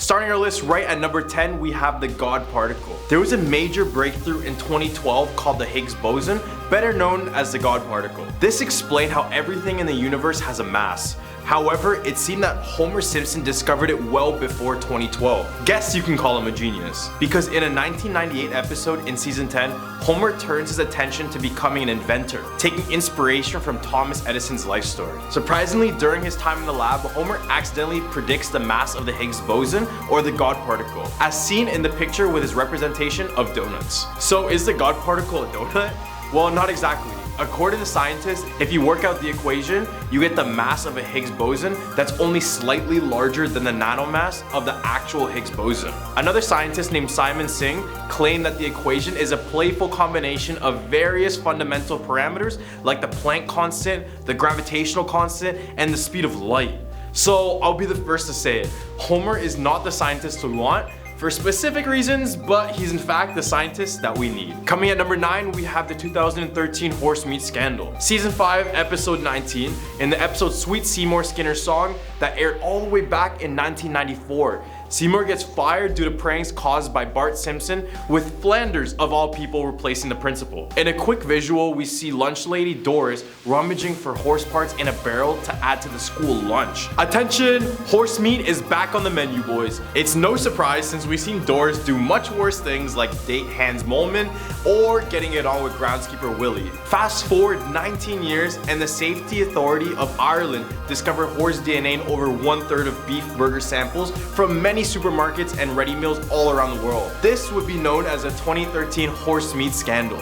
Starting our list right at number 10, we have the God particle. There was a major breakthrough in 2012 called the Higgs boson, better known as the God particle. This explained how everything in the universe has a mass. However, it seemed that Homer Simpson discovered it well before 2012. Guess you can call him a genius. Because in a 1998 episode in season 10, Homer turns his attention to becoming an inventor, taking inspiration from Thomas Edison's life story. Surprisingly, during his time in the lab, Homer accidentally predicts the mass of the Higgs boson, or the God particle, as seen in the picture with his representation of donuts. So is the God particle a donut? Well, not exactly. According to scientists, if you work out the equation, you get the mass of a Higgs boson that's only slightly larger than the nanomass of the actual Higgs boson. Another scientist named Simon Singh claimed that the equation is a playful combination of various fundamental parameters like the Planck constant, the gravitational constant, and the speed of light. So I'll be the first to say it, Homer is not the scientist we want, for specific reasons, but he's in fact the scientist that we need. Coming at number 9, we have the 2013 horse meat scandal. Season 5, episode 19, in the episode Sweet Seymour Skinner's song that aired all the way back in 1994. Seymour gets fired due to pranks caused by Bart Simpson, with Flanders of all people replacing the principal. In a quick visual, we see lunch lady Doris rummaging for horse parts in a barrel to add to the school lunch. Attention, horse meat is back on the menu, boys. It's no surprise since we've seen Doris do much worse things like date Hans Molman or getting it on with groundskeeper Willie. Fast forward 19 years and the Safety Authority of Ireland discovered horse DNA in over 1/3 of beef burger samples from many supermarkets and ready meals all around the world. This would be known as a 2013 horse meat scandal.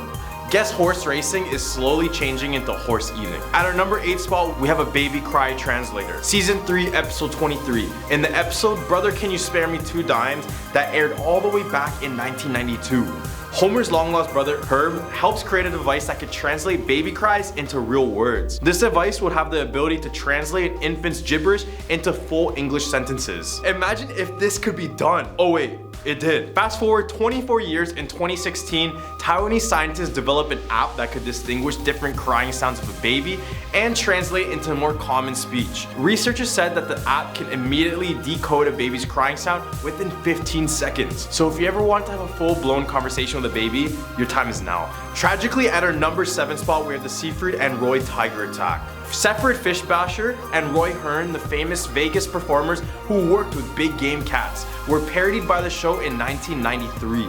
Guess horse racing is slowly changing into horse eating. At our number 8 spot, we have a baby cry translator. Season 3, episode 23. In the episode Brother Can You Spare Me 2 Dimes that aired all the way back in 1992. Homer's long-lost brother, Herb, helps create a device that could translate baby cries into real words. This device would have the ability to translate an infant's gibberish into full English sentences. Imagine if this could be done. Oh wait, it did. Fast forward 24 years, in 2016, Taiwanese scientists developed an app that could distinguish different crying sounds of a baby and translate into more common speech. Researchers said that the app can immediately decode a baby's crying sound within 15 seconds. So if you ever want to have a full-blown conversation with a baby, your time is now. Tragically, at our number 7 spot, we have the Siegfried and Roy tiger attack. Separate Fishbasher and Roy Hearn, the famous Vegas performers who worked with big game cats, were parodied by the show in 1993.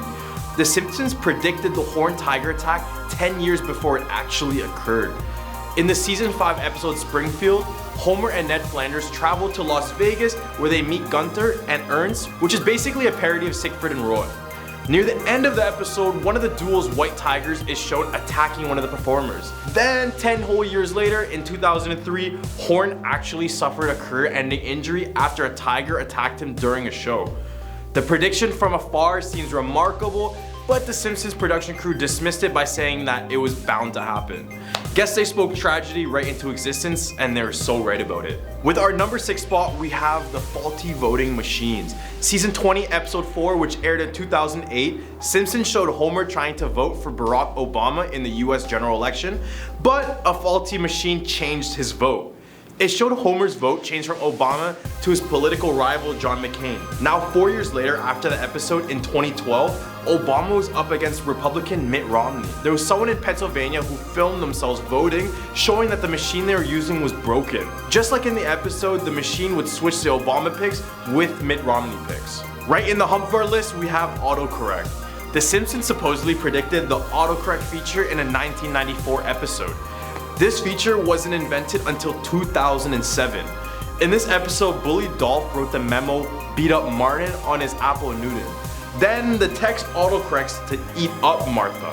The Simpsons predicted the horned tiger attack 10 years before it actually occurred. In the season 5 episode Springfield, Homer and Ned Flanders travel to Las Vegas where they meet Gunther and Ernst, which is basically a parody of Siegfried and Roy. Near the end of the episode, one of the duo's white tigers is shown attacking one of the performers. Then, 10 whole years later, in 2003, Horn actually suffered a career-ending injury after a tiger attacked him during a show. The prediction from afar seems remarkable, but the Simpsons production crew dismissed it by saying that it was bound to happen. Guess they spoke tragedy right into existence, and they were so right about it. With our number 6 spot, we have the faulty voting machines. Season 20, episode 4, which aired in 2008, Simpsons showed Homer trying to vote for Barack Obama in the US general election, but a faulty machine changed his vote. It showed Homer's vote change from Obama to his political rival John McCain. Now 4 years later, after the episode in 2012, Obama was up against Republican Mitt Romney. There was someone in Pennsylvania who filmed themselves voting, showing that the machine they were using was broken. Just like in the episode, the machine would switch the Obama picks with Mitt Romney picks. Right in the hump of our list, we have autocorrect. The Simpsons supposedly predicted the autocorrect feature in a 1994 episode. This feature wasn't invented until 2007. In this episode, Bully Dolph wrote the memo, "Beat up Martin" on his Apple Newton. Then the text autocorrects to "Eat up Martha."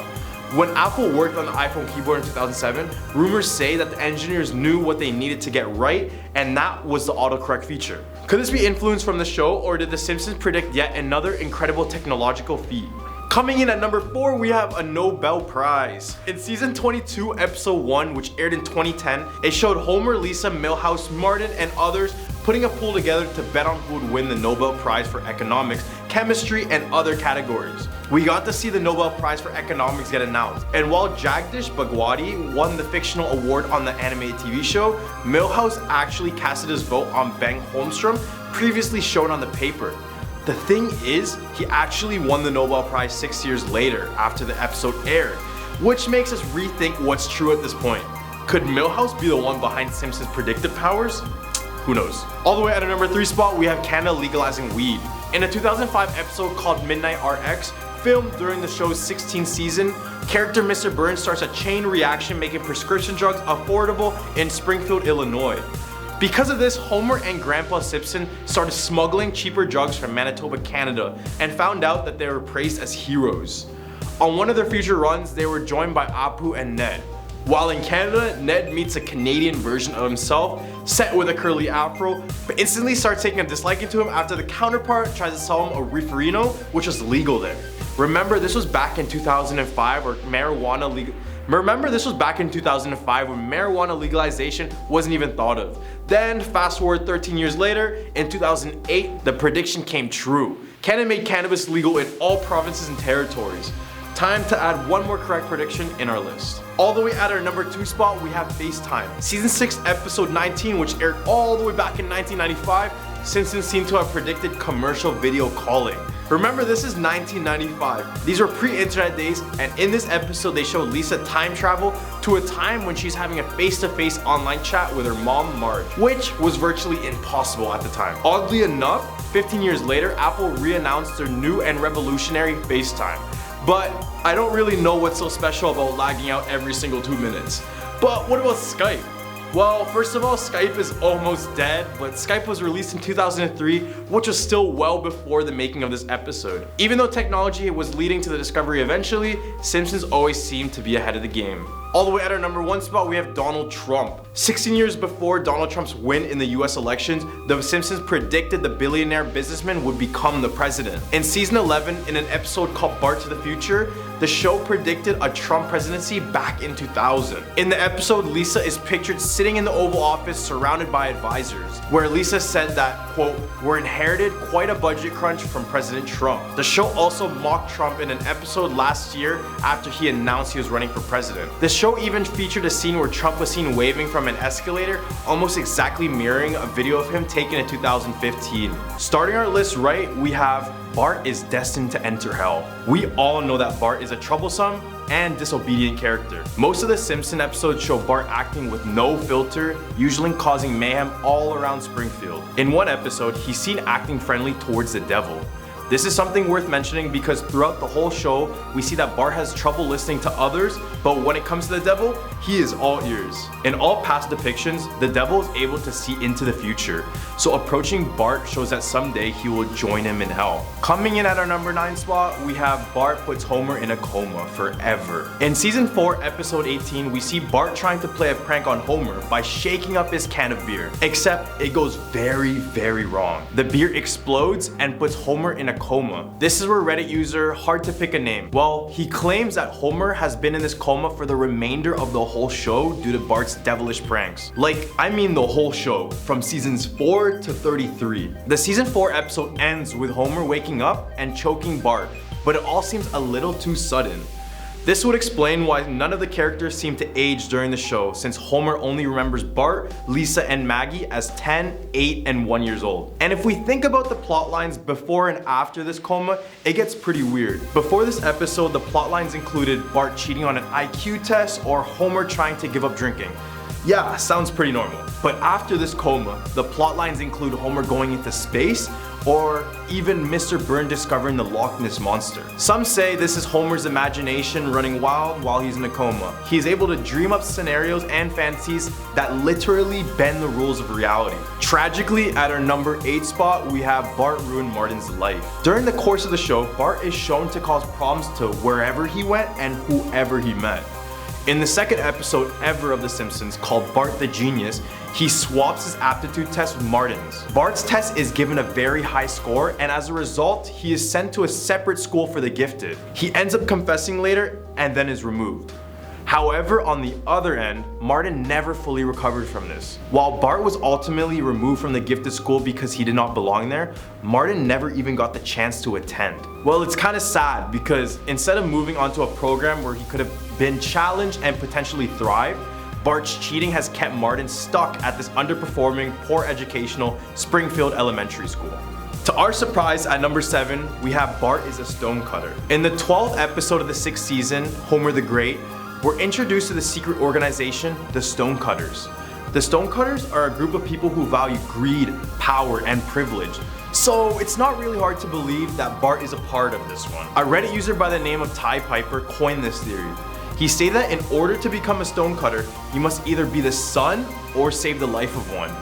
When Apple worked on the iPhone keyboard in 2007, rumors say that the engineers knew what they needed to get right, and that was the autocorrect feature. Could this be influenced from the show, or did The Simpsons predict yet another incredible technological feat? Coming in at number 4, we have a Nobel Prize. In season 22, episode 1, which aired in 2010, it showed Homer, Lisa, Milhouse, Martin, and others putting a pool together to bet on who would win the Nobel Prize for economics, chemistry, and other categories. We got to see the Nobel Prize for economics get announced, and while Jagdish Bhagwati won the fictional award on the animated TV show, Milhouse actually casted his vote on Ben Holmstrom, previously shown on the paper. The thing is, he actually won the Nobel Prize 6 years later after the episode aired, which makes us rethink what's true at this point. Could Milhouse be the one behind Simpsons' predictive powers? Who knows? All the way at our number 3 spot, we have Canada legalizing weed. In a 2005 episode called Midnight RX, filmed during the show's 16th season, character Mr. Burns starts a chain reaction making prescription drugs affordable in Springfield, Illinois. Because of this, Homer and Grandpa Simpson started smuggling cheaper drugs from Manitoba, Canada, and found out that they were praised as heroes. On one of their future runs, they were joined by Apu and Ned. While in Canada, Ned meets a Canadian version of himself, set with a curly afro, but instantly starts taking a disliking to him after the counterpart tries to sell him a reeferino, which was legal there. Remember, this was back in 2005 when marijuana legalization wasn't even thought of. Then, fast forward 13 years later, in 2008, the prediction came true. Canada made cannabis legal in all provinces and territories. Time to add one more correct prediction in our list. All the way at our number 2 spot, we have FaceTime. Season 6, episode 19, which aired all the way back in 1995, Simpsons seem to have predicted commercial video calling. Remember, this is 1995. These were pre-internet days, and in this episode they show Lisa time travel to a time when she's having a face-to-face online chat with her mom Marge, which was virtually impossible at the time. Oddly enough, 15 years later, Apple re-announced their new and revolutionary FaceTime. But I don't really know what's so special about lagging out every single 2 minutes. But what about Skype? Well, first of all, Skype is almost dead, but Skype was released in 2003, which was still well before the making of this episode. Even though technology was leading to the discovery eventually, Simpsons always seemed to be ahead of the game. All the way at our number 1 spot, we have Donald Trump. 16 years before Donald Trump's win in the US elections, The Simpsons predicted the billionaire businessman would become the president. In season 11, in an episode called Bart to the Future, the show predicted a Trump presidency back in 2000. In the episode, Lisa is pictured sitting in the Oval Office surrounded by advisors, where Lisa said that, quote, "We're inherited quite a budget crunch from President Trump." The show also mocked Trump in an episode last year after he announced he was running for president. The show even featured a scene where Trump was seen waving from an escalator, almost exactly mirroring a video of him taken in 2015. Starting our list right, we have Bart is destined to enter hell. We all know that Bart is a troublesome and disobedient character. Most of the Simpson episodes show Bart acting with no filter, usually causing mayhem all around Springfield. In one episode, he's seen acting friendly towards the devil. This is something worth mentioning because throughout the whole show, we see that Bart has trouble listening to others, but when it comes to the devil, he is all ears. In all past depictions, the devil is able to see into the future, so approaching Bart shows that someday he will join him in hell. Coming in at our number 9 spot, we have Bart puts Homer in a coma forever. In season 4, episode 18, we see Bart trying to play a prank on Homer by shaking up his can of beer, except it goes very, very wrong. The beer explodes and puts Homer in a coma. This is where Reddit user Hard to Pick a Name, well, he claims that Homer has been in this coma for the remainder of the whole show due to Bart's devilish pranks. Like, I mean the whole show, from seasons 4 to 33. The season 4 episode ends with Homer waking up and choking Bart, but it all seems a little too sudden. This would explain why none of the characters seem to age during the show, since Homer only remembers Bart, Lisa, and Maggie as 10, 8, and 1 years old. And if we think about the plot lines before and after this coma, it gets pretty weird. Before this episode, the plot lines included Bart cheating on an IQ test or Homer trying to give up drinking. Yeah, sounds pretty normal. But after this coma, the plot lines include Homer going into space, or even Mr. Burns discovering the Loch Ness Monster. Some say this is Homer's imagination running wild while he's in a coma. He's able to dream up scenarios and fantasies that literally bend the rules of reality. Tragically, at our number 8 spot, we have Bart ruin Martin's life. During the course of the show, Bart is shown to cause problems to wherever he went and whoever he met. In the second episode ever of The Simpsons, called Bart the Genius, he swaps his aptitude test with Martin's. Bart's test is given a very high score, and as a result, he is sent to a separate school for the gifted. He ends up confessing later and then is removed. However, on the other end, Martin never fully recovered from this. While Bart was ultimately removed from the gifted school because he did not belong there, Martin never even got the chance to attend. Well, it's kind of sad because instead of moving onto a program where he could have been challenged and potentially thrive, Bart's cheating has kept Martin stuck at this underperforming, poor educational Springfield Elementary School. To our surprise, at number 7, we have Bart is a stonecutter. In the 12th episode of the 6th season, Homer the Great, we're introduced to the secret organization, the Stonecutters. The Stonecutters are a group of people who value greed, power, and privilege. So it's not really hard to believe that Bart is a part of this one. A Reddit user by the name of Ty Piper coined this theory. He stated that in order to become a stonecutter, you must either be the son or save the life of one.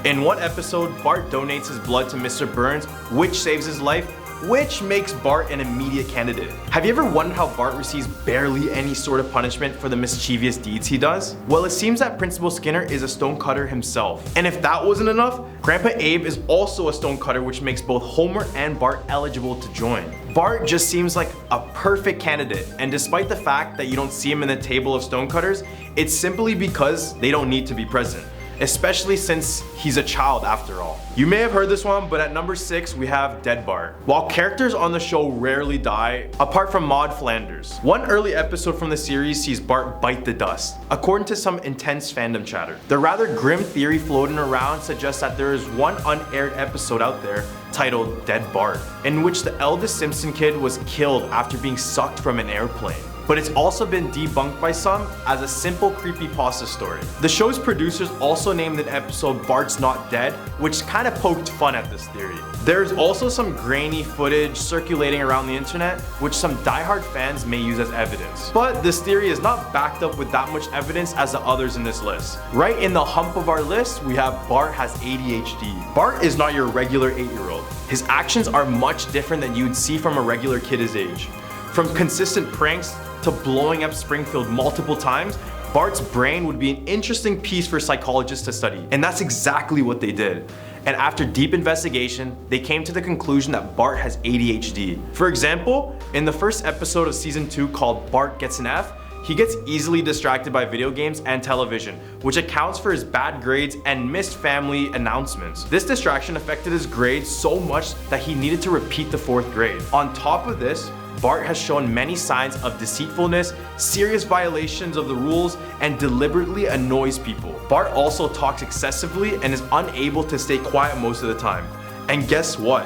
In one episode, Bart donates his blood to Mr. Burns, which saves his life, which makes Bart an immediate candidate. Have you ever wondered how Bart receives barely any sort of punishment for the mischievous deeds he does? Well, it seems that Principal Skinner is a stonecutter himself. And if that wasn't enough, Grandpa Abe is also a stonecutter, which makes both Homer and Bart eligible to join. Bart just seems like a perfect candidate, and despite the fact that you don't see him in the table of stonecutters, it's simply because they don't need to be present. Especially since he's a child after all. You may have heard this one, but at number 6 we have Dead Bart. While characters on the show rarely die, apart from Maud Flanders, one early episode from the series sees Bart bite the dust, according to some intense fandom chatter. The rather grim theory floating around suggests that there is one unaired episode out there titled Dead Bart, in which the eldest Simpson kid was killed after being sucked from an airplane. But it's also been debunked by some as a simple creepypasta story. The show's producers also named an episode Bart's Not Dead, which kind of poked fun at this theory. There's also some grainy footage circulating around the internet, which some diehard fans may use as evidence. But this theory is not backed up with that much evidence as the others in this list. Right in the hump of our list, we have Bart has ADHD. Bart is not your regular 8-year-old. His actions are much different than you'd see from a regular kid his age. From consistent pranks to blowing up Springfield multiple times, Bart's brain would be an interesting piece for psychologists to study. And that's exactly what they did. And after deep investigation, they came to the conclusion that Bart has ADHD. For example, in the first episode of season 2 called Bart Gets an F, he gets easily distracted by video games and television, which accounts for his bad grades and missed family announcements. This distraction affected his grades so much that he needed to repeat the 4th grade. On top of this, Bart has shown many signs of deceitfulness, serious violations of the rules, and deliberately annoys people. Bart also talks excessively and is unable to stay quiet most of the time. And guess what?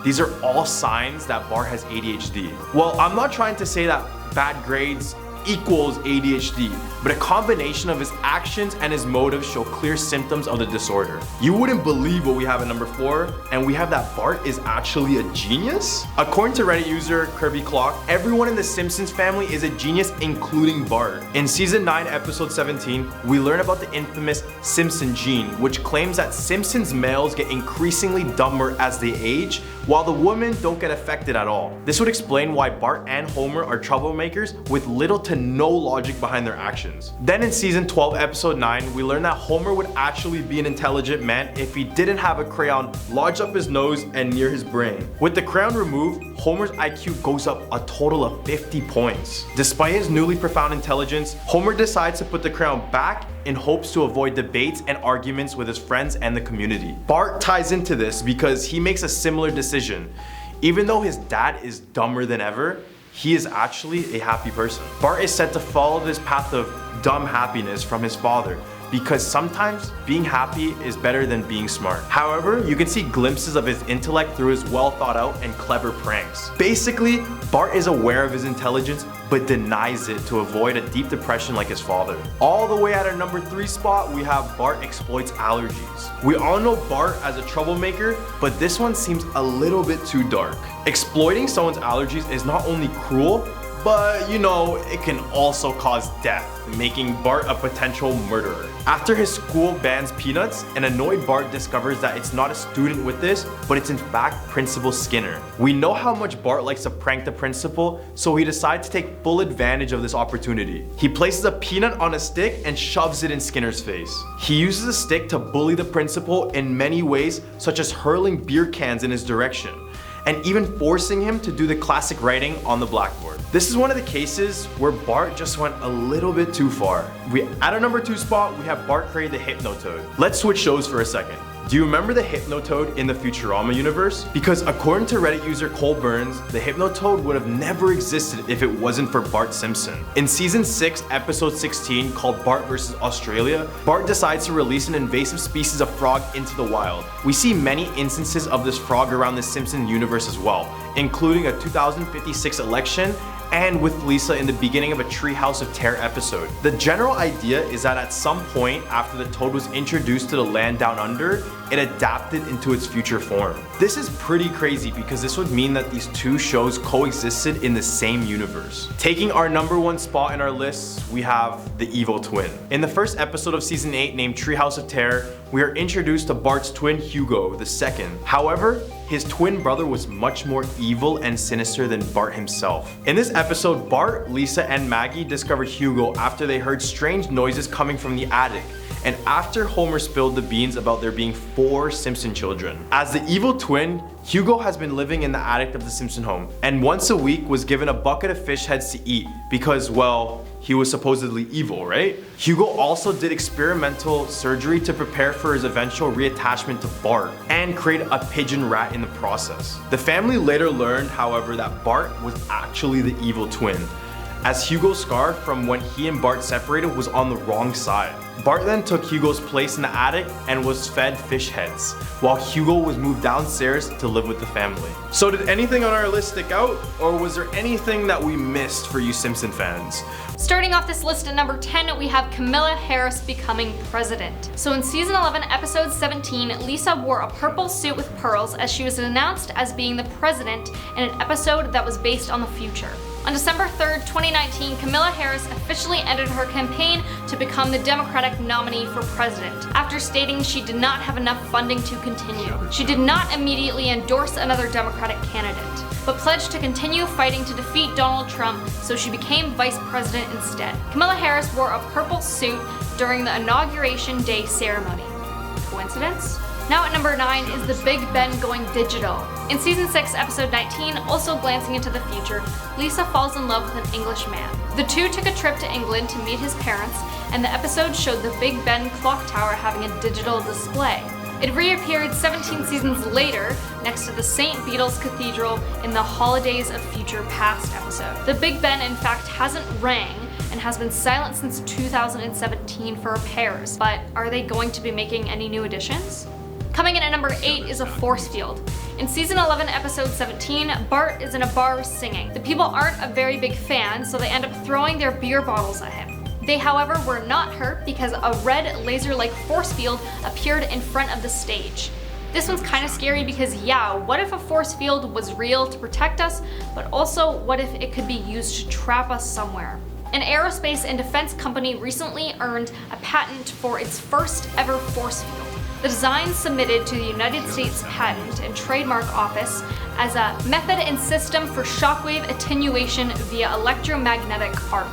These are all signs that Bart has ADHD. Well, I'm not trying to say that bad grades equals ADHD, but a combination of his actions and his motives show clear symptoms of the disorder. You wouldn't believe what we have at number 4, and we have that Bart is actually a genius? According to Reddit user Kirby Clock, everyone in the Simpsons family is a genius, including Bart. In season 9, episode 17, we learn about the infamous Simpson gene, which claims that Simpsons males get increasingly dumber as they age, while the women don't get affected at all. This would explain why Bart and Homer are troublemakers with little to no logic behind their actions. Then in season 12, episode 9, we learn that Homer would actually be an intelligent man if he didn't have a crayon lodged up his nose and near his brain. With the crayon removed, Homer's IQ goes up a total of 50 points. Despite his newly profound intelligence, Homer decides to put the crayon back in hopes to avoid debates and arguments with his friends and the community. Bart ties into this because he makes a similar decision. Even though his dad is dumber than ever, he is actually a happy person. Bart is said to follow this path of dumb happiness from his father, because sometimes being happy is better than being smart. However, you can see glimpses of his intellect through his well thought out and clever pranks. Basically, Bart is aware of his intelligence but denies it to avoid a deep depression like his father. All the way at our number 3 spot, we have Bart exploits allergies. We all know Bart as a troublemaker, but this one seems a little bit too dark. Exploiting someone's allergies is not only cruel, but you know, it can also cause death, making Bart a potential murderer. After his school bans peanuts, an annoyed Bart discovers that it's not a student with this, but it's in fact Principal Skinner. We know how much Bart likes to prank the principal, so he decides to take full advantage of this opportunity. He places a peanut on a stick and shoves it in Skinner's face. He uses the stick to bully the principal in many ways, such as hurling beer cans in his direction, and even forcing him to do the classic writing on the blackboard. This is one of the cases where Bart just went a little bit too far. At our number 2 spot, we have Bart create the Hypnotoad. Let's switch shows for a second. Do you remember the Hypnotoad in the Futurama universe? Because according to Reddit user Cole Burns, the Hypnotoad would have never existed if it wasn't for Bart Simpson. In season 6, episode 16, called Bart vs. Australia, Bart decides to release an invasive species of frog into the wild. We see many instances of this frog around the Simpson universe as well, including a 2056 election and with Lisa in the beginning of a Treehouse of Terror episode. The general idea is that at some point after the toad was introduced to the land down under, it adapted into its future form. This is pretty crazy because this would mean that these two shows coexisted in the same universe. Taking our number 1 spot in our list, we have the evil twin. In the first episode of season 8 named Treehouse of Terror, we are introduced to Bart's twin Hugo II. However, his twin brother was much more evil and sinister than Bart himself. In this episode, Bart, Lisa, and Maggie discover Hugo after they heard strange noises coming from the attic, and after Homer spilled the beans about there being 4 Simpson children. As the evil twin, Hugo has been living in the attic of the Simpson home, and once a week was given a bucket of fish heads to eat because, well, he was supposedly evil, right? Hugo also did experimental surgery to prepare for his eventual reattachment to Bart and create a pigeon rat in the process. The family later learned, however, that Bart was actually the evil twin, as Hugo's scar from when he and Bart separated was on the wrong side. Bart then took Hugo's place in the attic and was fed fish heads, while Hugo was moved downstairs to live with the family. So did anything on our list stick out, or was there anything that we missed for you Simpson fans? Starting off this list at number 10, we have Camilla Harris becoming president. So in season 11, episode 17, Lisa wore a purple suit with pearls as she was announced as being the president in an episode that was based on the future. On December 3rd, 2019, Camilla Harris officially ended her campaign to become the Democratic nominee for president, after stating she did not have enough funding to continue. She did not immediately endorse another Democratic candidate, but pledged to continue fighting to defeat Donald Trump, so she became vice president instead. Camilla Harris wore a purple suit during the Inauguration Day ceremony. Coincidence? Now at number 9 is the Big Ben going digital. In season 6, episode 19, also glancing into the future, Lisa falls in love with an English man. The two took a trip to England to meet his parents, and the episode showed the Big Ben clock tower having a digital display. It reappeared 17 seasons later next to the St. Beetle's Cathedral in the Holidays of Future Past episode. The Big Ben in fact hasn't rang and has been silent since 2017 for repairs, but are they going to be making any new additions? Coming in at number 8 is a force field. In season 11, episode 17, Bart is in a bar singing. The people aren't a very big fan, so they end up throwing their beer bottles at him. They, however, were not hurt because a red laser-like force field appeared in front of the stage. This one's kind of scary because, yeah, what if a force field was real to protect us, but also what if it could be used to trap us somewhere? An aerospace and defense company recently earned a patent for its first ever force field. The design submitted to the United States Patent and Trademark Office as a method and system for shockwave attenuation via electromagnetic arc.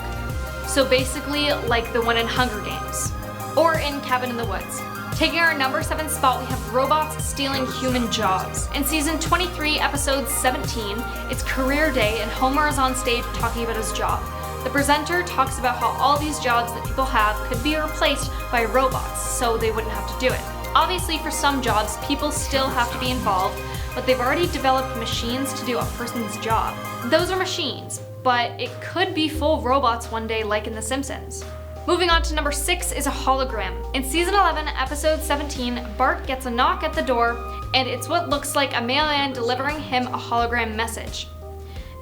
So basically like the one in Hunger Games, or in Cabin in the Woods. Taking our number 7 spot, we have robots stealing human jobs. In season 23, episode 17, it's career day and Homer is on stage talking about his job. The presenter talks about how all these jobs that people have could be replaced by robots, so they wouldn't have to do it. Obviously, for some jobs, people still have to be involved, but they've already developed machines to do a person's job. Those are machines, but it could be full robots one day like in The Simpsons. Moving on to number 6 is a hologram. In season 11, episode 17, Bart gets a knock at the door, and it's what looks like a mailman delivering him a hologram message.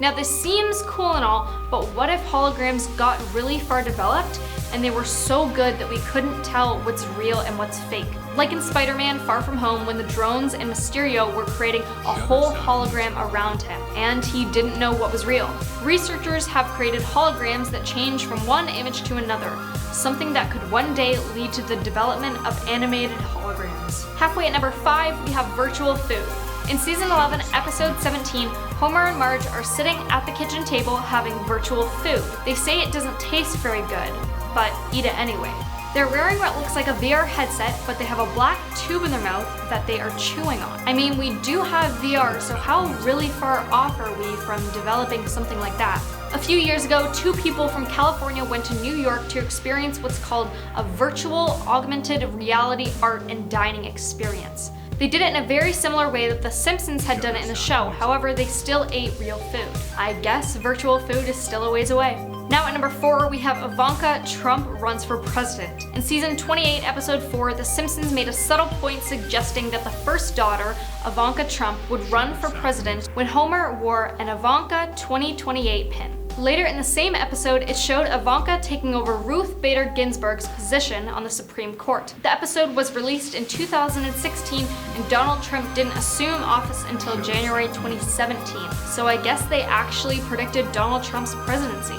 Now this seems cool and all, but what if holograms got really far developed and they were so good that we couldn't tell what's real and what's fake? Like in Spider-Man Far From Home, when the drones and Mysterio were creating a whole hologram around him, and he didn't know what was real. Researchers have created holograms that change from one image to another, something that could one day lead to the development of animated holograms. Halfway at number 5, we have virtual food. In season 11, episode 17, Homer and Marge are sitting at the kitchen table having virtual food. They say it doesn't taste very good, but eat it anyway. They're wearing what looks like a VR headset, but they have a black tube in their mouth that they are chewing on. I mean, we do have VR, so how really far off are we from developing something like that? A few years ago, 2 people from California went to New York to experience what's called a virtual augmented reality art and dining experience. They did it in a very similar way that the Simpsons had done it in the show, however they still ate real food. I guess virtual food is still a ways away. Now at number 4, we have Ivanka Trump runs for president. In season 28, episode 4, The Simpsons made a subtle point suggesting that the first daughter, Ivanka Trump, would run for president when Homer wore an Ivanka 2028 pin. Later in the same episode, it showed Ivanka taking over Ruth Bader Ginsburg's position on the Supreme Court. The episode was released in 2016, and Donald Trump didn't assume office until January 2017, so I guess they actually predicted Donald Trump's presidency.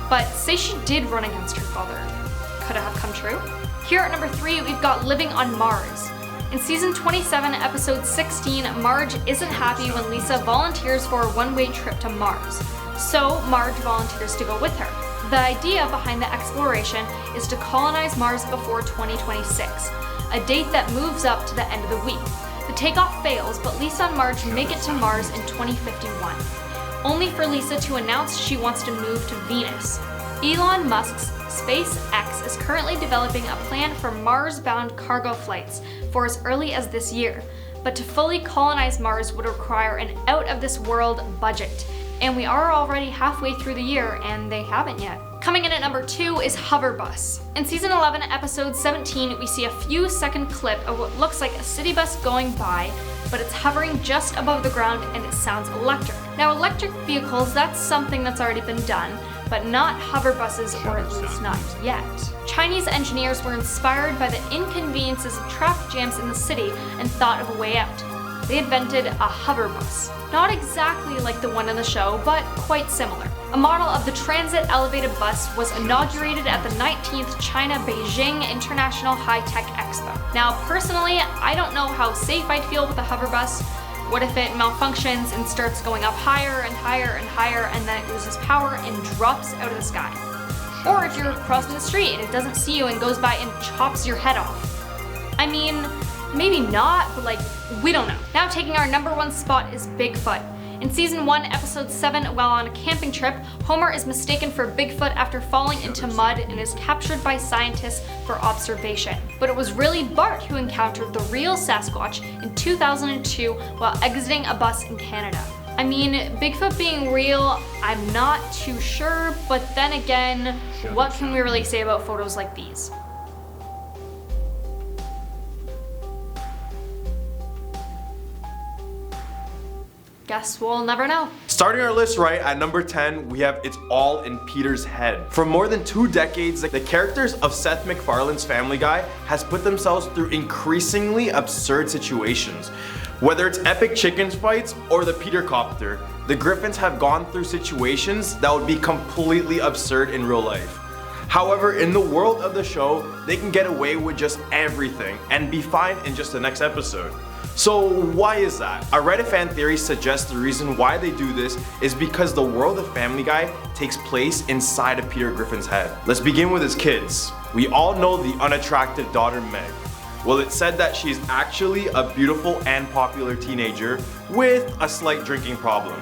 But say she did run against her father. Could it have come true? Here at number 3, we've got Living on Mars. In season 27, episode 16, Marge isn't happy when Lisa volunteers for a one-way trip to Mars. So Marge volunteers to go with her. The idea behind the exploration is to colonize Mars before 2026, a date that moves up to the end of the week. The takeoff fails, but Lisa and Marge make it to Mars in 2051. Only for Lisa to announce she wants to move to Venus. Elon Musk's SpaceX is currently developing a plan for Mars-bound cargo flights for as early as this year, but to fully colonize Mars would require an out-of-this-world budget, and we are already halfway through the year and they haven't yet. Coming in at number 2 is Hoverbus. In season 11, episode 17, we see a few second clip of what looks like a city bus going by, but it's hovering just above the ground and it sounds electric. Now electric vehicles, that's something that's already been done, but not hoverbuses, or at least not yet. Chinese engineers were inspired by the inconveniences of traffic jams in the city and thought of a way out. They invented a hoverbus. Not exactly like the one in the show, but quite similar. A model of the transit elevated bus was inaugurated at the 19th China Beijing International High-Tech Expo. Now personally, I don't know how safe I'd feel with a hoverbus. What if it malfunctions and starts going up higher and higher and higher and then it loses power and drops out of the sky? Or if you're crossing the street and it doesn't see you and goes by and chops your head off. I mean, maybe not, but like, we don't know. Now taking our number 1 spot is Bigfoot. In season 1, episode 7, while on a camping trip, Homer is mistaken for Bigfoot after falling into mud and is captured by scientists for observation. But it was really Bart who encountered the real Sasquatch in 2002 while exiting a bus in Canada. I mean, Bigfoot being real, I'm not too sure, but then again, what can we really say about photos like these? Guess we'll never know. Starting our list right at number 10, we have It's All in Peter's Head. For more than 2 decades, the characters of Seth MacFarlane's Family Guy has put themselves through increasingly absurd situations. Whether it's epic chicken fights or the Peter Copter, the Griffins have gone through situations that would be completely absurd in real life. However, in the world of the show, they can get away with just everything and be fine in just the next episode. So why is that? A Reddit fan theory suggests the reason why they do this is because the world of Family Guy takes place inside of Peter Griffin's head. Let's begin with his kids. We all know the unattractive daughter Meg. Well, it's said that she's actually a beautiful and popular teenager with a slight drinking problem.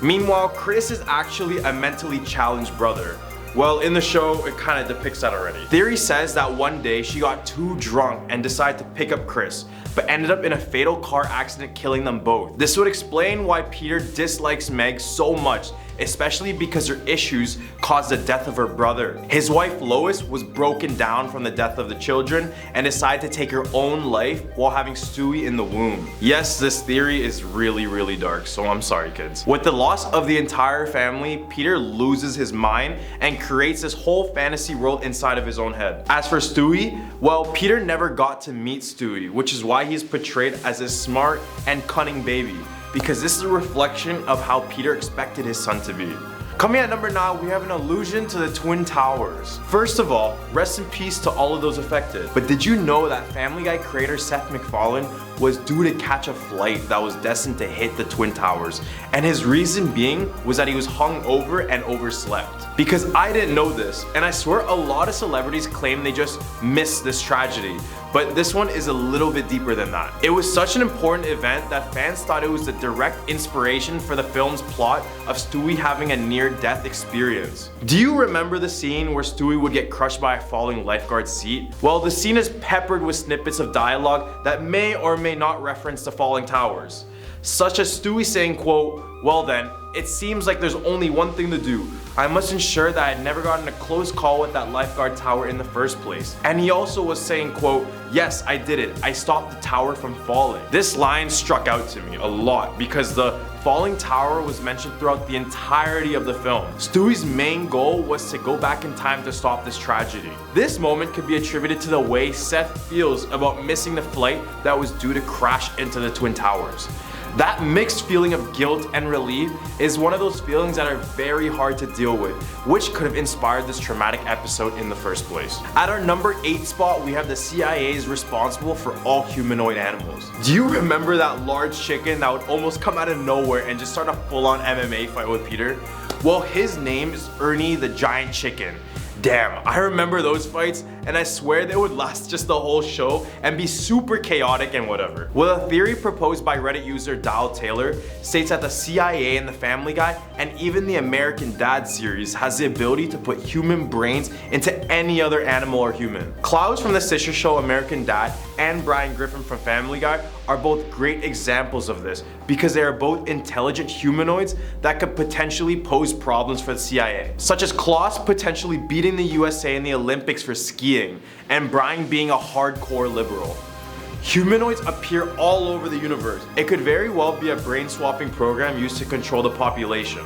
Meanwhile, Chris is actually a mentally challenged brother. Well, in the show, it kind of depicts that already. Theory says that one day she got too drunk and decided to pick up Chris, but ended up in a fatal car accident killing them both. This would explain why Peter dislikes Meg so much, especially because her issues caused the death of her brother. His wife Lois was broken down from the death of the children and decided to take her own life while having Stewie in the womb. Yes, this theory is really dark, so I'm sorry kids. With the loss of the entire family, Peter loses his mind and creates this whole fantasy world inside of his own head. As for Stewie, well, Peter never got to meet Stewie, which is why he's portrayed as a smart and cunning baby, because this is a reflection of how Peter expected his son to be. Coming at number 9, we have an allusion to the Twin Towers. First of all, rest in peace to all of those affected. But did you know that Family Guy creator Seth MacFarlane was due to catch a flight that was destined to hit the Twin Towers, and his reason being was that he was hung over and overslept. Because I didn't know this, and I swear a lot of celebrities claim they just missed this tragedy, but this one is a little bit deeper than that. It was such an important event that fans thought it was the direct inspiration for the film's plot of Stewie having a near-death experience. Do you remember the scene where Stewie would get crushed by a falling lifeguard seat? Well, the scene is peppered with snippets of dialogue that may or may not reference the falling towers, such as Stewie saying, quote, "Well then, it seems like there's only one thing to do. I must ensure that I had never gotten a close call with that lifeguard tower in the first place." And he also was saying, quote, "Yes, I did it. I stopped the tower from falling." This line struck out to me a lot because the falling tower was mentioned throughout the entirety of the film. Stewie's main goal was to go back in time to stop this tragedy. This moment could be attributed to the way Seth feels about missing the flight that was due to crash into the Twin Towers. That mixed feeling of guilt and relief is one of those feelings that are very hard to deal with, which could have inspired this traumatic episode in the first place. At our number 8 spot, we have the CIA is responsible for all humanoid animals. Do you remember that large chicken that would almost come out of nowhere and just start a full-on MMA fight with Peter? Well, his name is Ernie the Giant Chicken. Damn, I remember those fights, and I swear they would last just the whole show and be super chaotic and whatever. Well, a theory proposed by Reddit user Dial Taylor states that the CIA and the Family Guy and even the American Dad series has the ability to put human brains into any other animal or human. Klaus from the sister show American Dad and Brian Griffin from Family Guy are both great examples of this because they are both intelligent humanoids that could potentially pose problems for the CIA, such as Klaus potentially beating the USA in the Olympics for skiing and Brian being a hardcore liberal. Humanoids appear all over the universe. It could very well be a brain swapping program used to control the population.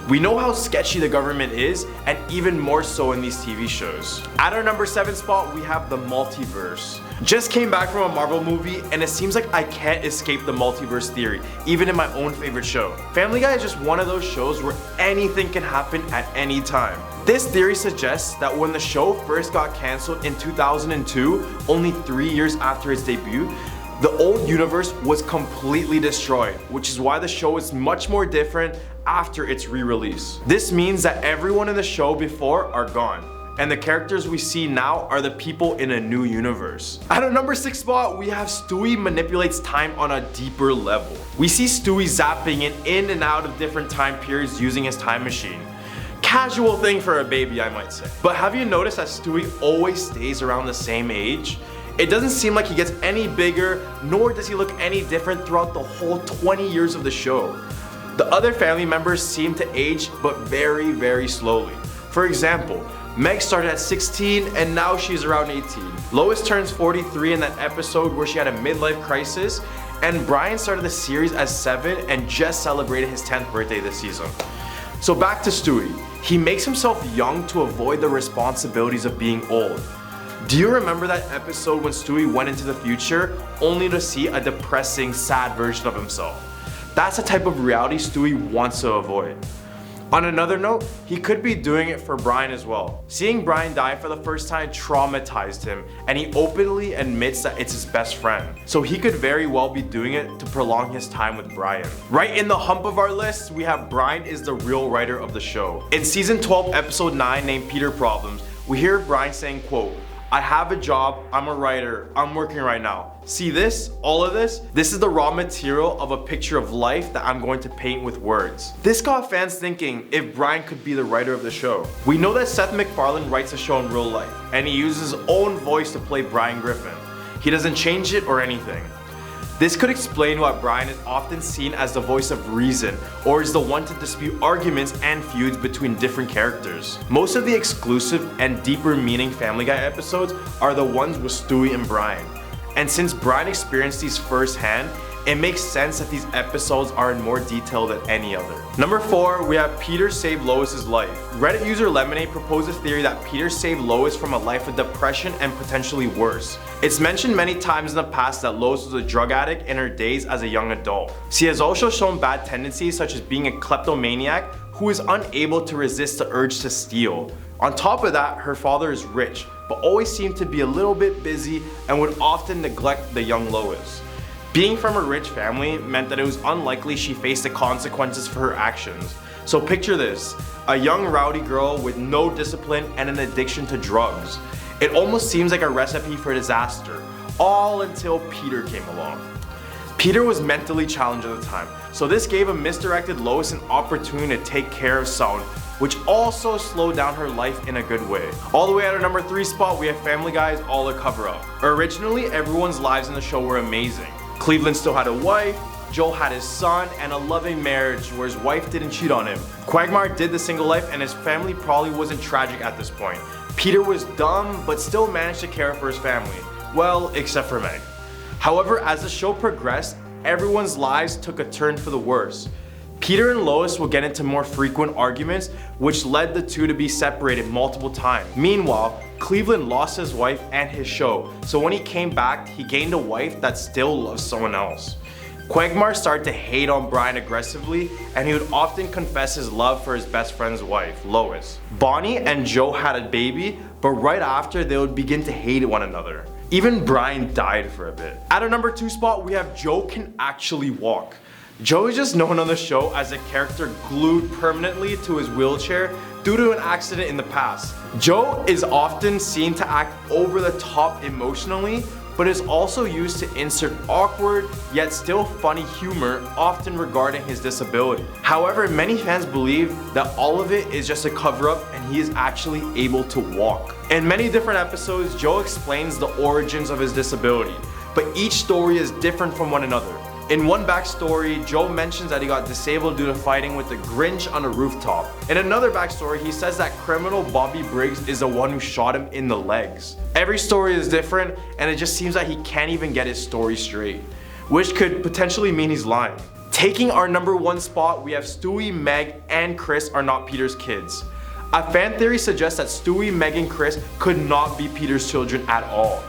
We know how sketchy the government is, and even more so in these TV shows. At our number 7 spot, we have the multiverse. Just came back from a Marvel movie, and it seems like I can't escape the multiverse theory, even in my own favorite show. Family Guy is just one of those shows where anything can happen at any time. This theory suggests that when the show first got cancelled in 2002, only 3 years after its debut, the old universe was completely destroyed, which is why the show is much more different after its re-release. This means that everyone in the show before are gone, and the characters we see now are the people in a new universe. At our number 6 spot, we have Stewie manipulates time on a deeper level. We see Stewie zapping in and out of different time periods using his time machine. Casual thing for a baby, I might say. But have you noticed that Stewie always stays around the same age? It doesn't seem like he gets any bigger, nor does he look any different throughout the whole 20 years of the show. The other family members seem to age, but very, very slowly. For example, Meg started at 16 and now she's around 18. Lois turns 43 in that episode where she had a midlife crisis, and Brian started the series as 7 and just celebrated his 10th birthday this season. So back to Stewie. He makes himself young to avoid the responsibilities of being old. Do you remember that episode when Stewie went into the future only to see a depressing, sad version of himself? That's the type of reality Stewie wants to avoid. On another note, he could be doing it for Brian as well. Seeing Brian die for the first time traumatized him, and he openly admits that it's his best friend. So he could very well be doing it to prolong his time with Brian. Right in the hump of our list, we have Brian is the real writer of the show. In season 12, episode 9, named Peter Problems, we hear Brian saying, quote, "I have a job, I'm a writer, I'm working right now. See this, all of this? This is the raw material of a picture of life that I'm going to paint with words." This got fans thinking if Brian could be the writer of the show. We know that Seth MacFarlane writes the show in real life, and he uses his own voice to play Brian Griffin. He doesn't change it or anything. This could explain why Brian is often seen as the voice of reason, or is the one to dispute arguments and feuds between different characters. Most of the exclusive and deeper meaning Family Guy episodes are the ones with Stewie and Brian. And since Brian experienced these firsthand, it makes sense that these episodes are in more detail than any other. Number 4, we have Peter saved Lois's life. Reddit user Lemonade proposed a theory that Peter saved Lois from a life of depression and potentially worse. It's mentioned many times in the past that Lois was a drug addict in her days as a young adult. She has also shown bad tendencies such as being a kleptomaniac who is unable to resist the urge to steal. On top of that, her father is rich, but always seemed to be a little bit busy and would often neglect the young Lois. Being from a rich family meant that it was unlikely she faced the consequences for her actions. So picture this, a young rowdy girl with no discipline and an addiction to drugs. It almost seems like a recipe for disaster, all until Peter came along. Peter was mentally challenged at the time, so this gave a misdirected Lois an opportunity to take care of someone, which also slowed down her life in a good way. All the way at our number 3 spot, we have Family Guy's All a Cover-Up. Originally, everyone's lives in the show were amazing. Cleveland still had a wife, Joel had his son, and a loving marriage where his wife didn't cheat on him. Quagmire did the single life and his family probably wasn't tragic at this point. Peter was dumb, but still managed to care for his family. Well, except for Meg. However, as the show progressed, everyone's lives took a turn for the worse. Peter and Lois will get into more frequent arguments, which led the two to be separated multiple times. Meanwhile, Cleveland lost his wife and his show, so when he came back, he gained a wife that still loves someone else. Quagmire started to hate on Brian aggressively, and he would often confess his love for his best friend's wife, Lois. Bonnie and Joe had a baby, but right after they would begin to hate one another. Even Brian died for a bit. At our number 2 spot, we have Joe Can Actually Walk. Joe is just known on the show as a character glued permanently to his wheelchair due to an accident in the past. Joe is often seen to act over the top emotionally, but is also used to insert awkward yet still funny humor, often regarding his disability. However, many fans believe that all of it is just a cover-up and he is actually able to walk. In many different episodes, Joe explains the origins of his disability, but each story is different from one another. In one backstory, Joe mentions that he got disabled due to fighting with the Grinch on a rooftop. In another backstory, he says that criminal Bobby Briggs is the one who shot him in the legs. Every story is different, and it just seems that he can't even get his story straight, which could potentially mean he's lying. Taking our number 1 spot, we have Stewie, Meg, and Chris are not Peter's kids. A fan theory suggests that Stewie, Meg, and Chris could not be Peter's children at all.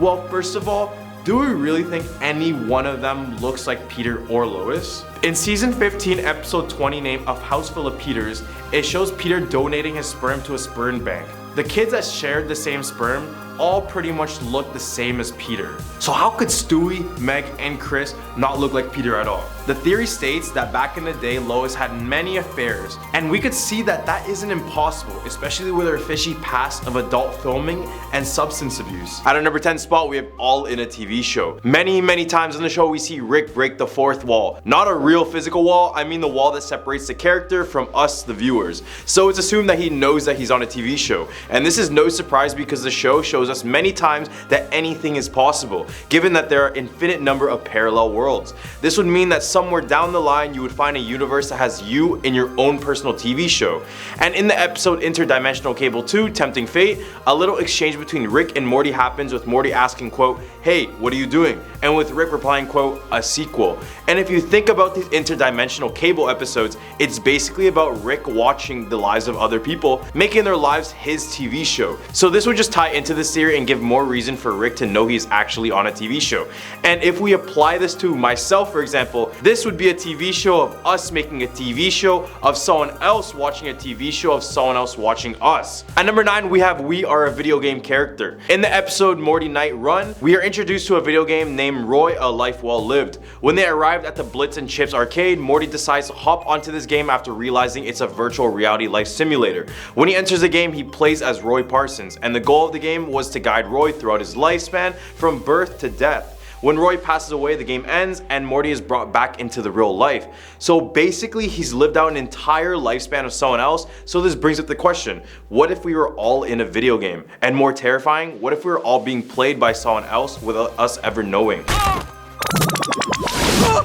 Well, first of all, do we really think any one of them looks like Peter or Lois? In season 15, episode 20 named A House Full of Peters, it shows Peter donating his sperm to a sperm bank. The kids that shared the same sperm all pretty much look the same as Peter. So how could Stewie, Meg, and Chris not look like Peter at all? The theory states that back in the day, Lois had many affairs, and we could see that that isn't impossible, especially with her fishy past of adult filming and substance abuse. At our number 10 spot, we have All in a TV Show. Many times on the show, we see Rick break the 4th wall. Not a real physical wall, I mean the wall that separates the character from us, the viewers. So it's assumed that he knows that he's on a TV show. And this is no surprise because the show shows us many times that anything is possible, given that there are an infinite number of parallel worlds. This would mean that somewhere down the line you would find a universe that has you in your own personal TV show. And in the episode Interdimensional Cable 2, Tempting Fate, a little exchange between Rick and Morty happens with Morty asking, quote, "Hey, what are you doing?" And with Rick replying, quote, "A sequel." And if you think about these interdimensional cable episodes, it's basically about Rick watching the lives of other people, making their lives his TV show. So this would just tie into this theory and give more reason for Rick to know he's actually on a TV show. And if we apply this to myself, for example, this would be a TV show of us making a TV show of someone else watching a TV show of someone else watching us. At number 9, we have We Are a Video Game Character. In the episode Morty Night Run, we are introduced to a video game named Roy, A Life Well Lived. When they arrived at the Blitz and Chips arcade, Morty decides to hop onto this game after realizing it's a virtual reality life simulator. When he enters the game, he plays as Roy Parsons, and the goal of the game was to guide Roy throughout his lifespan from birth to death. When Roy passes away, the game ends and Morty is brought back into the real life. So basically, he's lived out an entire lifespan of someone else. So this brings up the question, what if we were all in a video game? And more terrifying, what if we were all being played by someone else without us ever knowing?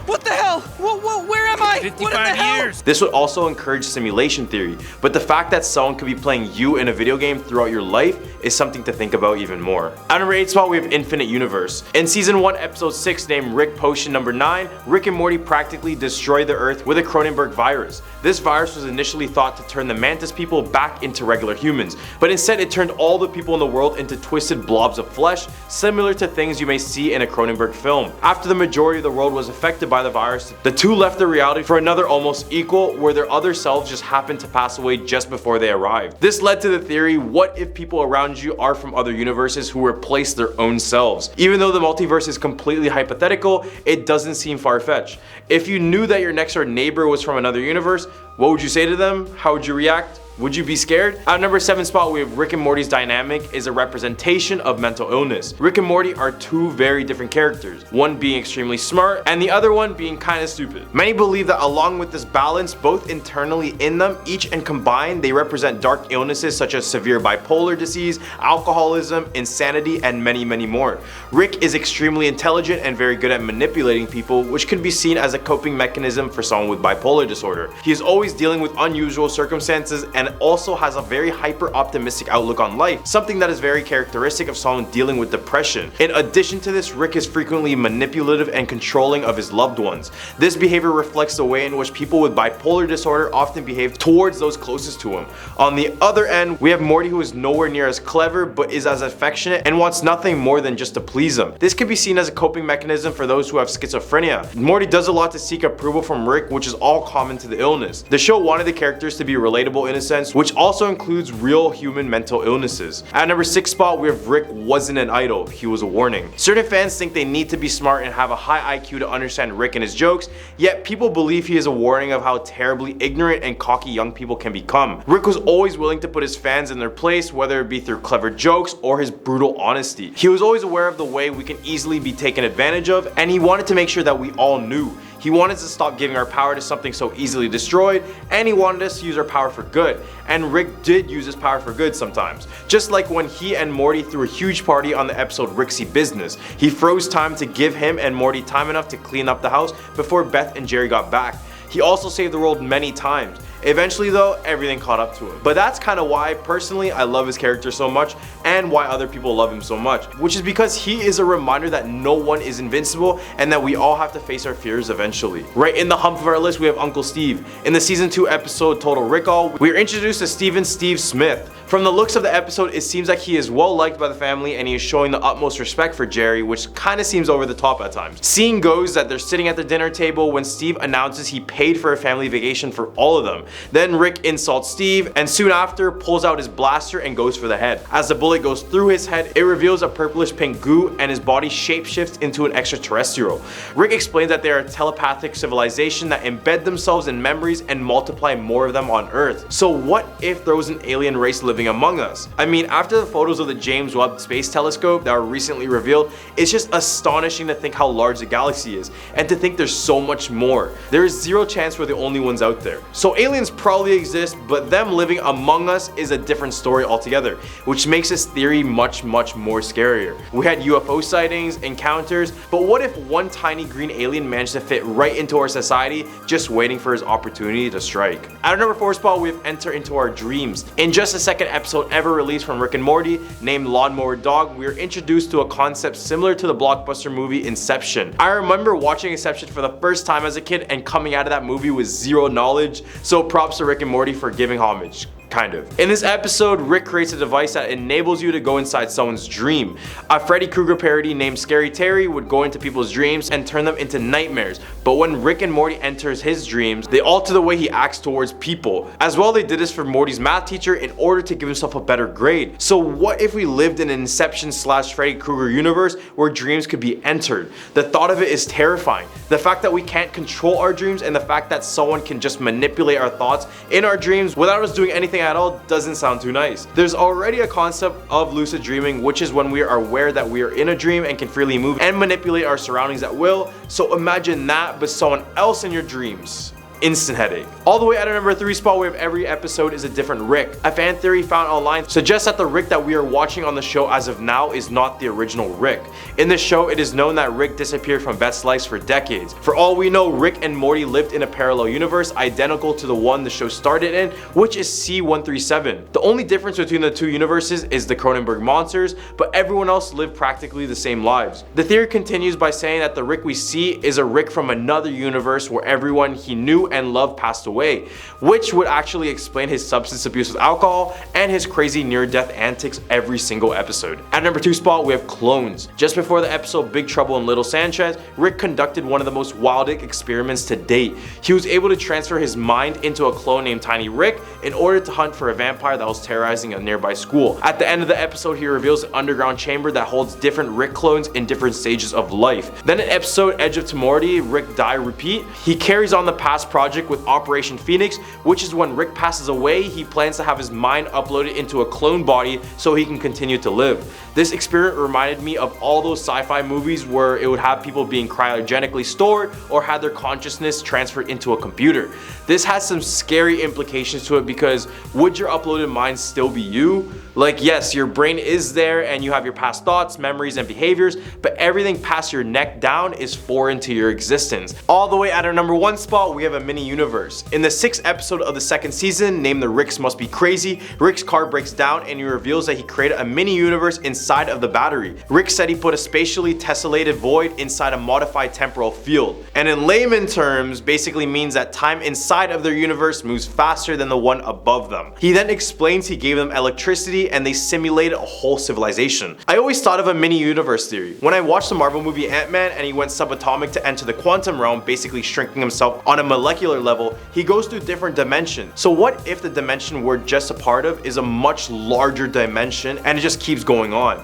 What the hell? Where am I? 55 years. This would also encourage simulation theory, but the fact that someone could be playing you in a video game throughout your life is something to think about even more. At number 8 spot, we have Infinite Universe. In season 1, episode 6, named Rick Potion number 9, Rick and Morty practically destroy the Earth with a Cronenberg virus. This virus was initially thought to turn the Mantis people back into regular humans, but instead it turned all the people in the world into twisted blobs of flesh, similar to things you may see in a Cronenberg film. After the majority of the world was affected by the virus, the two left the reality for another almost equal, where their other selves just happened to pass away just before they arrived. This led to the theory, what if people around you are from other universes who replace their own selves? Even though the multiverse is completely hypothetical, it doesn't seem far-fetched. If you knew that your next door neighbor was from another universe, what would you say to them? How would you react? Would you be scared? At number 7 spot, we have Rick and Morty's dynamic is a representation of mental illness. Rick and Morty are two very different characters, one being extremely smart and the other one being kinda stupid. Many believe that along with this balance, both internally in them, each and combined, they represent dark illnesses such as severe bipolar disease, alcoholism, insanity, and many more. Rick is extremely intelligent and very good at manipulating people, which can be seen as a coping mechanism for someone with bipolar disorder. He is always dealing with unusual circumstances and also has a very hyper-optimistic outlook on life, something that is very characteristic of someone dealing with depression. In addition to this, Rick is frequently manipulative and controlling of his loved ones. This behavior reflects the way in which people with bipolar disorder often behave towards those closest to him. On the other end, we have Morty, who is nowhere near as clever but is as affectionate and wants nothing more than just to please him. This can be seen as a coping mechanism for those who have schizophrenia. Morty does a lot to seek approval from Rick, which is all common to the illness. The show wanted the characters to be relatable in a sense, which also includes real human mental illnesses. At number 6 spot, we have Rick wasn't an idol, he was a warning. Certain fans think they need to be smart and have a high IQ to understand Rick and his jokes, yet people believe he is a warning of how terribly ignorant and cocky young people can become. Rick was always willing to put his fans in their place, whether it be through clever jokes or his brutal honesty. He was always aware of the way we can easily be taken advantage of, and he wanted to make sure that we all knew. He wanted to stop giving our power to something so easily destroyed, and he wanted us to use our power for good. And Rick did use his power for good sometimes. Just like when he and Morty threw a huge party on the episode Rick's Business. He froze time to give him and Morty time enough to clean up the house before Beth and Jerry got back. He also saved the world many times. Eventually though, everything caught up to him. But that's kind of why personally I love his character so much, and why other people love him so much, which is because he is a reminder that no one is invincible and that we all have to face our fears eventually. Right in the hump of our list, we have Uncle Steve. In the season 2 episode Total Recall, we are introduced to Steve Smith. From the looks of the episode, it seems like he is well liked by the family and he is showing the utmost respect for Jerry, which kind of seems over the top at times. Scene goes that they're sitting at the dinner table when Steve announces he paid for a family vacation for all of them. Then Rick insults Steve and soon after pulls out his blaster and goes for the head. As the bullet goes through his head, it reveals a purplish pink goo and his body shapeshifts into an extraterrestrial. Rick explains that they are a telepathic civilization that embed themselves in memories and multiply more of them on Earth. So what if there was an alien race living among us? I mean, after the photos of the James Webb Space Telescope that were recently revealed, it's just astonishing to think how large the galaxy is and to think there's so much more. There is zero chance we're the only ones out there. So aliens probably exist, but them living among us is a different story altogether, which makes this theory much more scarier. We had UFO sightings, encounters, but what if one tiny green alien managed to fit right into our society, just waiting for his opportunity to strike? At our number 4 spot, we have Enter Into Our Dreams. In just the second episode ever released from Rick and Morty, named Lawnmower Dog, we are introduced to a concept similar to the blockbuster movie Inception. I remember watching Inception for the first time as a kid and coming out of that movie with zero knowledge, so props to Rick and Morty for giving homage. Kind of. In this episode, Rick creates a device that enables you to go inside someone's dream. A Freddy Krueger parody named Scary Terry would go into people's dreams and turn them into nightmares. But when Rick and Morty enters his dreams, they alter the way he acts towards people. As well, they did this for Morty's math teacher in order to give himself a better grade. So what if we lived in an Inception / Freddy Krueger universe where dreams could be entered? The thought of it is terrifying. The fact that we can't control our dreams and the fact that someone can just manipulate our thoughts in our dreams without us doing anything at all doesn't sound too nice. There's already a concept of lucid dreaming, which is when we are aware that we are in a dream and can freely move and manipulate our surroundings at will. So imagine that, but someone else in your dreams. Instant headache. All the way at our number 3 spot, we have every episode is a different Rick. A fan theory found online suggests that the Rick that we are watching on the show as of now is not the original Rick. In the show, it is known that Rick disappeared from Beth's life for decades. For all we know, Rick and Morty lived in a parallel universe identical to the one the show started in, which is C-137. The only difference between the two universes is the Cronenberg monsters, but everyone else lived practically the same lives. The theory continues by saying that the Rick we see is a Rick from another universe where everyone he knew knew and loved passed away, which would actually explain his substance abuse with alcohol and his crazy near-death antics every single episode. At number 2 spot, we have clones. Just before the episode Big Trouble in Little Sanchez, Rick conducted one of the most wild experiments to date. He was able to transfer his mind into a clone named Tiny Rick in order to hunt for a vampire that was terrorizing a nearby school. At the end of the episode, he reveals an underground chamber that holds different Rick clones in different stages of life. Then in episode Edge of Tomorrow, Rick Die Repeat, he carries on the past project with Operation Phoenix, which is when Rick passes away, he plans to have his mind uploaded into a clone body so he can continue to live. This experiment reminded me of all those sci-fi movies where it would have people being cryogenically stored or had their consciousness transferred into a computer. This has some scary implications to it because would your uploaded mind still be you? Like, yes, your brain is there and you have your past thoughts, memories, and behaviors, but everything past your neck down is foreign to your existence. All the way at our number 1 spot, we have a mini universe. In the 6th episode of the 2nd season, named The Ricks Must Be Crazy, Rick's car breaks down and he reveals that he created a mini universe inside of the battery. Rick said he put a spatially tessellated void inside a modified temporal field. And in layman terms, basically means that time inside of their universe moves faster than the one above them. He then explains he gave them electricity and they simulated a whole civilization. I always thought of a mini universe theory. When I watched the Marvel movie Ant-Man and he went subatomic to enter the quantum realm, basically shrinking himself on a molecular level, he goes through different dimensions. So what if the dimension we're just a part of is a much larger dimension and it just keeps going on?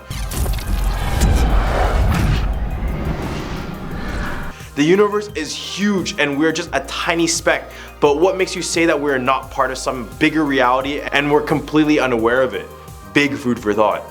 The universe is huge and we're just a tiny speck, but what makes you say that we're not part of some bigger reality and we're completely unaware of it? Big food for thought.